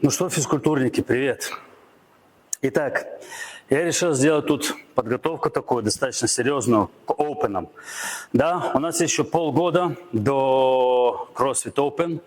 Ну что, физкультурники, привет. Итак, я решил сделать тут подготовку такую достаточно серьезную к Open. Да, у нас еще полгода до CrossFit Open.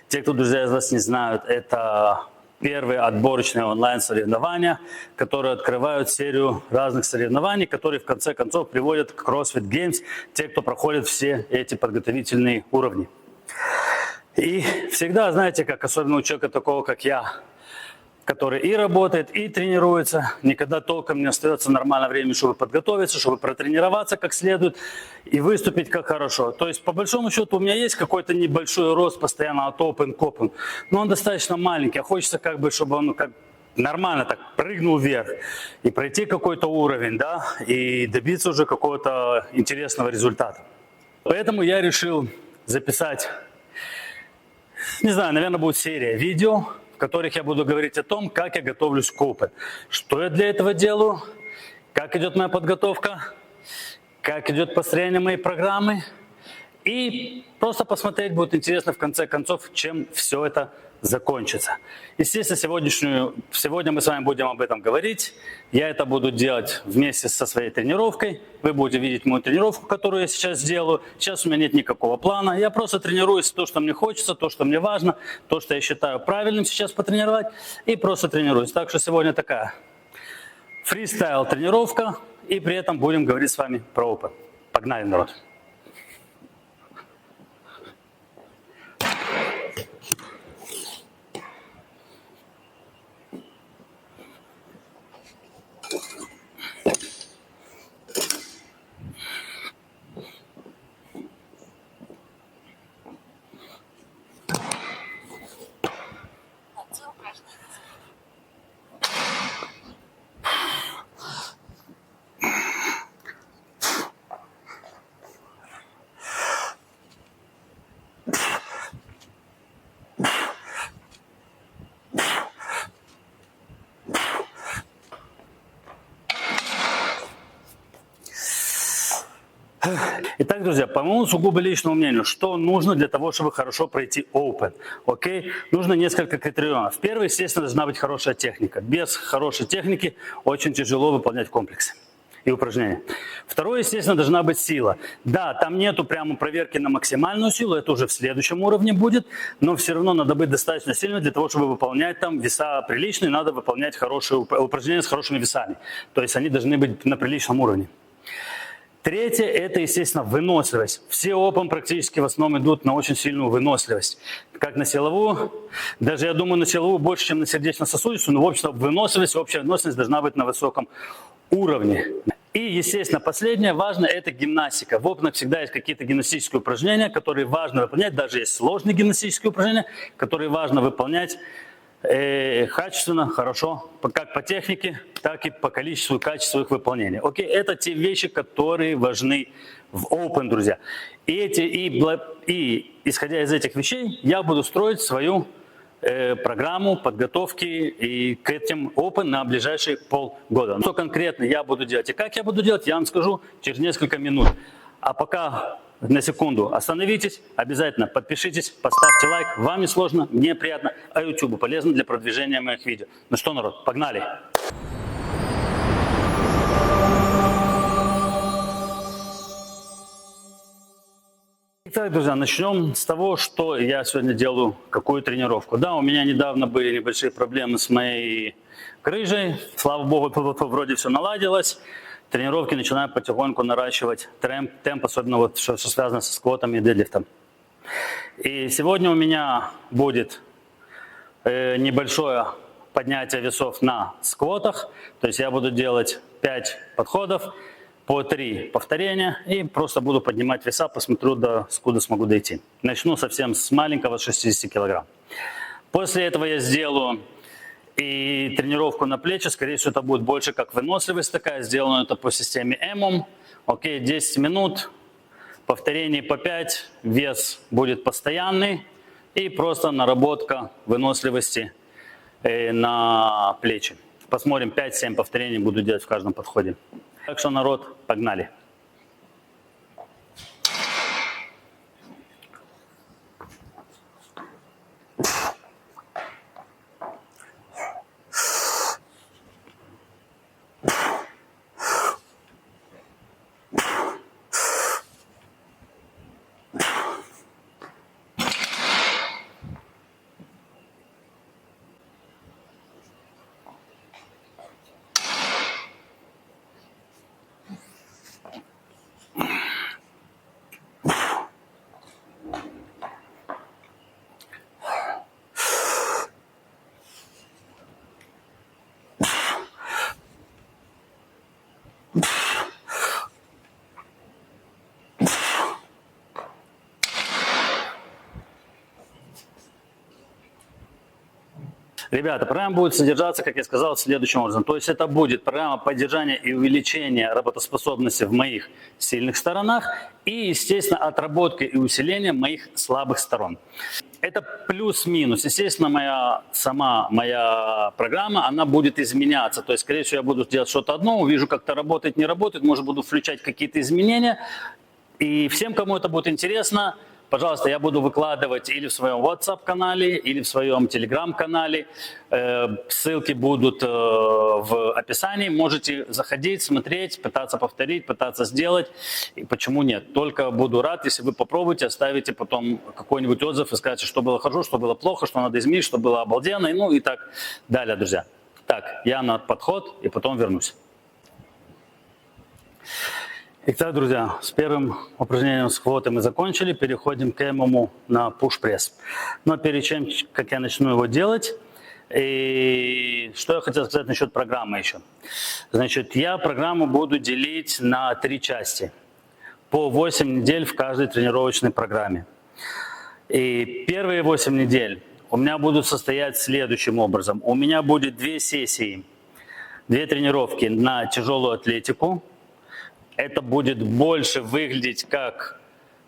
Те, кто, друзья, из вас не знают, это первые отборочные онлайн-соревнования, которые открывают серию разных соревнований, которые в конце концов приводят к CrossFit Games, те, кто проходит все эти подготовительные уровни. И всегда, знаете, как особенно у человека такого, как я, который и работает, и тренируется, никогда толком не остается нормальное время, чтобы подготовиться, чтобы протренироваться как следует и выступить как хорошо. То есть, по большому счету, у меня есть какой-то небольшой рост постоянно от Open к Open, но он достаточно маленький, а хочется как бы, чтобы он как нормально так прыгнул вверх и пройти какой-то уровень, да, и добиться уже какого-то интересного результата. Поэтому я решил записать, не знаю, наверное, будет серия видео, в которых я буду говорить о том, как я готовлюсь к Open, что я для этого делаю, как идет моя подготовка, как идет построение моей программы. И просто посмотреть будет интересно в конце концов, чем все это закончится. Естественно, сегодня мы с вами будем об этом говорить. Я это буду делать вместе со своей тренировкой. Вы будете видеть мою тренировку, которую я сейчас делаю. Сейчас у меня нет никакого плана. Я просто тренируюсь то, что мне хочется, то, что мне важно, то, что я считаю правильным сейчас потренировать. И просто тренируюсь. Так что сегодня такая фристайл тренировка. И при этом будем говорить с вами про Open. Погнали, народ! Итак, друзья, по моему сугубо личному мнению, что нужно для того, чтобы хорошо пройти Open? Окей? Нужно несколько критерионов. Первый, естественно, должна быть хорошая техника. Без хорошей техники очень тяжело выполнять комплексы и упражнения. Второе, естественно, должна быть сила. Да, там нету прямо проверки на максимальную силу, это уже в следующем уровне будет, но все равно надо быть достаточно сильным для того, чтобы выполнять там веса приличные, надо выполнять хорошие упражнения с хорошими весами. То есть они должны быть на приличном уровне. Третье – это, естественно, выносливость. Все Open практически в основном идут на очень сильную выносливость. Как на силовую, даже, я думаю, на силовую больше, чем на сердечно-сосудистую, но, в общем, выносливость, общая выносливость должна быть на высоком уровне. И, естественно, последнее важное – это гимнастика. В Open всегда есть какие-то гимнастические упражнения, которые важно выполнять, даже есть сложные гимнастические упражнения, которые важно выполнять качественно, хорошо, как по технике, так и по количеству и качеству их выполнения. Окей, это те вещи, которые важны в Open, друзья. И исходя из этих вещей, я буду строить свою программу подготовки и к этим Open на ближайшие полгода. Что конкретно я буду делать и как я буду делать, я вам скажу через несколько минут. А пока на секунду остановитесь, обязательно подпишитесь, поставьте лайк. Вам не сложно, мне приятно, а YouTube полезно для продвижения моих видео. Ну что, народ, погнали! Итак, друзья, начнем с того, что я сегодня делаю, какую тренировку. Да, у меня недавно были небольшие проблемы с моей грыжей. Слава богу, вроде все наладилось. Тренировки начинаю потихоньку наращивать темп, особенно вот что связано со сквотом и дедлифтом. И сегодня у меня будет небольшое поднятие весов на сквотах. То есть я буду делать 5 подходов по 3 повторения и просто буду поднимать веса, посмотрю, скуда смогу дойти. Начну совсем с маленького, 60 килограмм. После этого я сделаю и тренировку на плечи, скорее всего, это будет больше как выносливость такая, сделано это по системе EMOM. Окей, 10 минут, повторений по 5, вес будет постоянный и просто наработка выносливости на плечи. Посмотрим, 5-7 повторений буду делать в каждом подходе. Так что, народ, погнали. Ребята, программа будет содержаться, как я сказал, следующим образом. То есть это будет программа поддержания и увеличения работоспособности в моих сильных сторонах и, естественно, отработка и усиление моих слабых сторон. Это плюс-минус. Естественно, моя программа, она будет изменяться. То есть, скорее всего, я буду делать что-то одно, увижу, как это работает, не работает, может, буду включать какие-то изменения. И всем, кому это будет интересно, пожалуйста, я буду выкладывать или в своем WhatsApp-канале, или в своем Telegram-канале. Ссылки будут в описании. Можете заходить, смотреть, пытаться повторить, пытаться сделать. И почему нет? Только буду рад, если вы попробуете, оставите потом какой-нибудь отзыв и скажете, что было хорошо, что было плохо, что надо изменить, что было обалденно, ну и так далее, друзья. Так, я на подход и потом вернусь. Итак, друзья, с первым упражнением с квоты мы закончили, переходим к эмому на пуш-пресс. Но перед чем, как я начну его делать, и что я хотел сказать насчет программы еще. Значит, я программу буду делить на 3 части, по 8 недель в каждой тренировочной программе. И первые 8 недель у меня будут состоять следующим образом. У меня будет 2 сессии, 2 тренировки на тяжелую атлетику. Это будет больше выглядеть как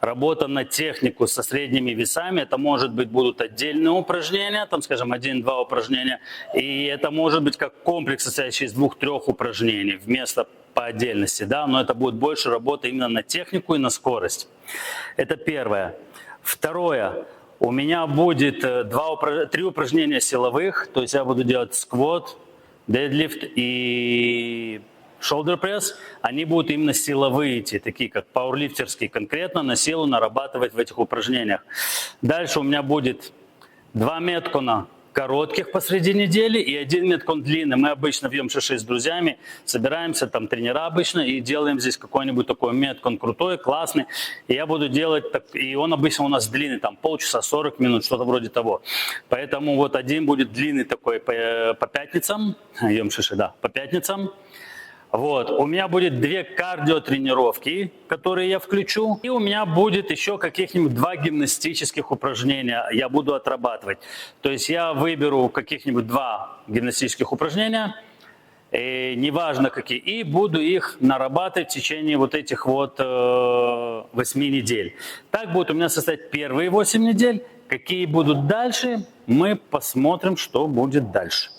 работа на технику со средними весами. Это, может быть, будут отдельные упражнения, там, скажем, 1-2 упражнения. И это может быть как комплекс, состоящий из 2-3 упражнений вместо по отдельности. Да? Но это будет больше работа именно на технику и на скорость. Это первое. Второе. У меня будет 3 упражнения силовых. То есть я буду делать сквот, дедлифт и shoulder press, они будут именно силовые идти, такие как пауэрлифтерские, конкретно на силу нарабатывать в этих упражнениях. Дальше у меня будет 2 меткона коротких посреди недели и 1 меткон длинный. Мы обычно в МШ6 с друзьями собираемся, там тренера обычно, и делаем здесь какой-нибудь такой меткон крутой, классный. И я буду делать, и он обычно у нас длинный, там полчаса, 40 минут, что-то вроде того. Поэтому вот один будет длинный такой по пятницам, МШ6, да, по пятницам. Вот. У меня будет 2 кардиотренировки, которые я включу. И у меня будет еще каких-нибудь 2 гимнастических упражнения я буду отрабатывать. То есть я выберу каких-нибудь 2 гимнастических упражнения, неважно какие, и буду их нарабатывать в течение вот этих вот 8 недель. Так будет у меня состоять первые 8 недель. Какие будут дальше, мы посмотрим, что будет дальше.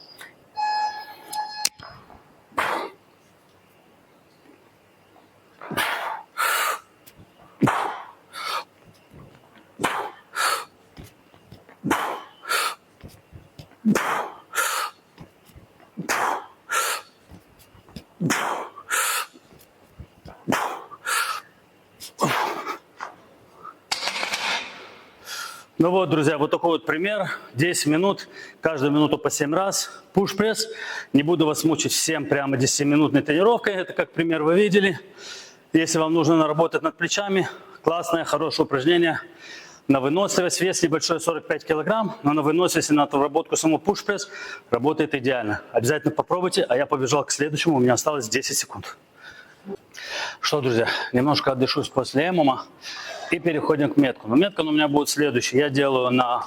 Ну вот, друзья, вот такой вот пример. 10 минут, каждую минуту по 7 раз. Пуш-пресс. Не буду вас мучить всем прямо 10-минутной тренировкой. Это как пример вы видели. Если вам нужно наработать над плечами, классное, хорошее упражнение. На выносливость, вес небольшой, 45 килограмм, но на выносливость и на отработку самого пуш-пресс работает идеально. Обязательно попробуйте, а я побежал к следующему, у меня осталось 10 секунд. Что, друзья, немножко отдышусь после эмома и переходим к меткону. Меткон у меня будет следующий. Я делаю на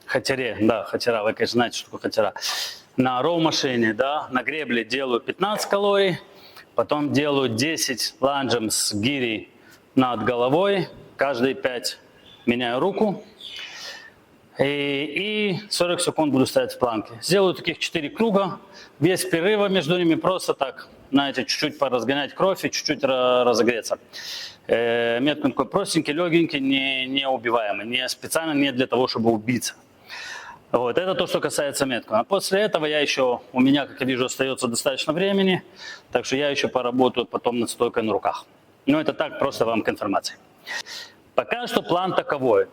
хатере, да, хатера, вы, конечно, знаете, что такое хатера. На роу-машине, да, на гребле делаю 15 калорий, потом делаю 10 ланжем с гири над головой, каждые 5 меняю руку. И 40 секунд буду стоять в планке. Сделаю таких 4 круга, без перерыва между ними, просто так, знаете, чуть-чуть поразгонять кровь и чуть-чуть разогреться. Меткон такой простенький, легенький, не убиваемый, не специально не для того, чтобы убиться. Вот, это то, что касается меткона. После этого у меня, как я вижу, остается достаточно времени, так что я еще поработаю потом над стойкой на руках. Но это так, просто вам к информации. Пока что план таковой.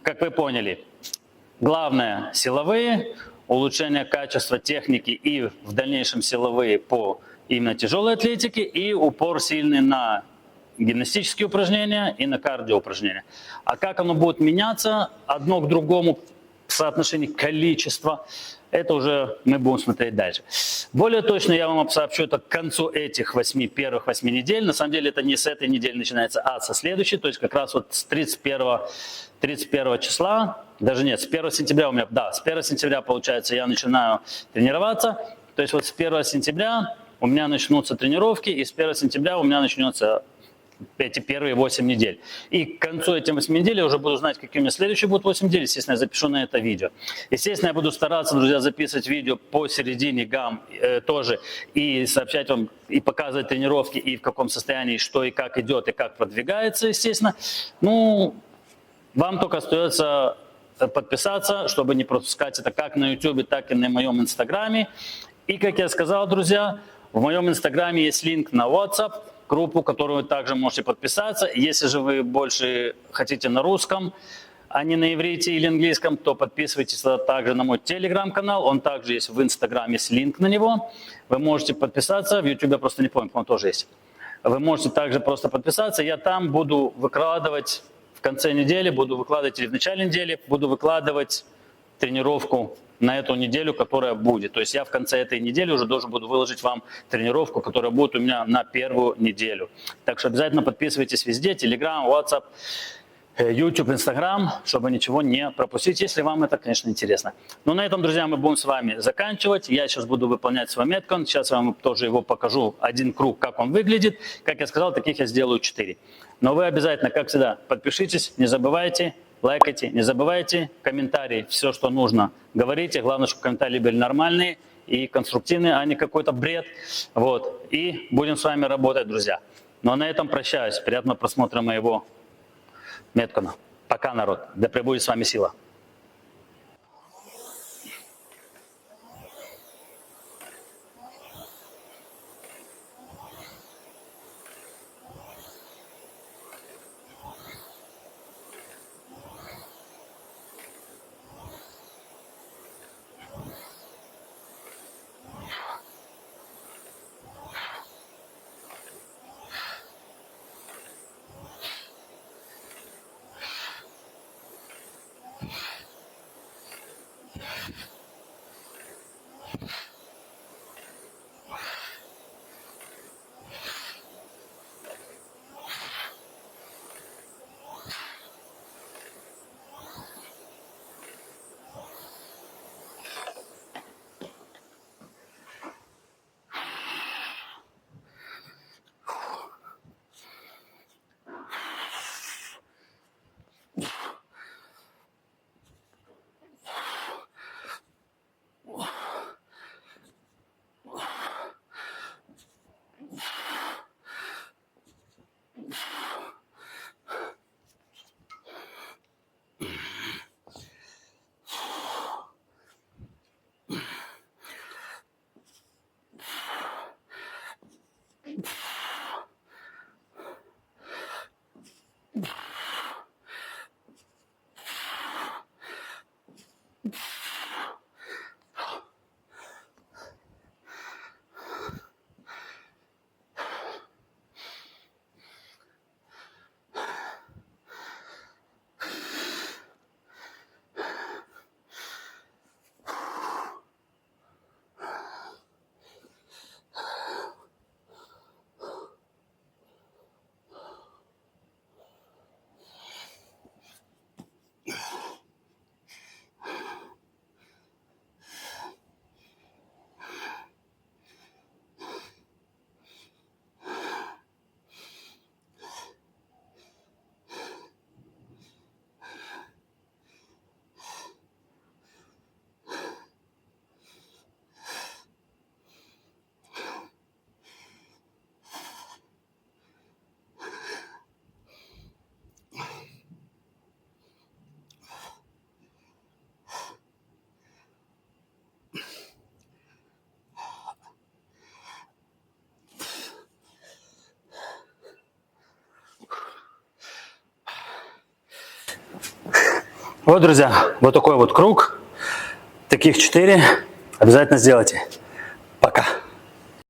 Как вы поняли, главное силовые, улучшение качества техники и в дальнейшем силовые по именно тяжелой атлетике и упор сильный на гимнастические упражнения и на кардио упражнения. А как оно будет меняться одно к другому в соотношении количества, это уже мы будем смотреть дальше. Более точно я вам сообщу это к концу этих первых 8 недель. На самом деле это не с этой недели начинается, а со следующей. То есть как раз вот с 31 числа, даже нет, с 1 сентября у меня, да, с 1 сентября, получается, я начинаю тренироваться. То есть вот с 1 сентября у меня начнутся тренировки, и с 1 сентября у меня начнется эти первые 8 недель. И к концу этих 8 недель я уже буду знать, какие у меня следующие будут 8 недель. Естественно, я запишу на это видео. Естественно, я буду стараться, друзья, записывать видео посередине гам тоже. И сообщать вам, и показывать тренировки, и в каком состоянии, что и как идет, и как продвигается, естественно. Ну, вам только остается подписаться, чтобы не пропускать это как на YouTube, так и на моем Инстаграме. И, как я сказал, друзья, в моем Инстаграме есть линк на WhatsApp, группу, которую вы также можете подписаться. Если же вы больше хотите на русском, а не на иврите или английском, то подписывайтесь также на мой телеграм-канал. Он также есть в Инстаграме, есть линк на него. Вы можете подписаться. В YouTube я просто не помню, по-моему, тоже есть. Вы можете также просто подписаться. Я там буду выкладывать в конце недели, буду выкладывать или в начале недели, буду выкладывать тренировку на эту неделю, которая будет. То есть я в конце этой недели уже должен буду выложить вам тренировку, которая будет у меня на первую неделю. Так что обязательно подписывайтесь везде, Telegram, WhatsApp, YouTube, Instagram, чтобы ничего не пропустить, если вам это, конечно, интересно. Но на этом, друзья, мы будем с вами заканчивать. Я сейчас буду выполнять свой меткон. Сейчас я вам тоже его покажу, один круг, как он выглядит. Как я сказал, таких я сделаю 4. Но вы обязательно, как всегда, подпишитесь, не забывайте, лайкайте, не забывайте, комментарии, все, что нужно, говорите. Главное, чтобы комментарии были нормальные и конструктивные, а не какой-то бред. Вот. И будем с вами работать, друзья. Но на этом прощаюсь. Приятного просмотра моего меткона. Пока, народ. Да пребудет с вами сила. Вот, друзья, вот такой вот круг. Таких 4 обязательно сделайте.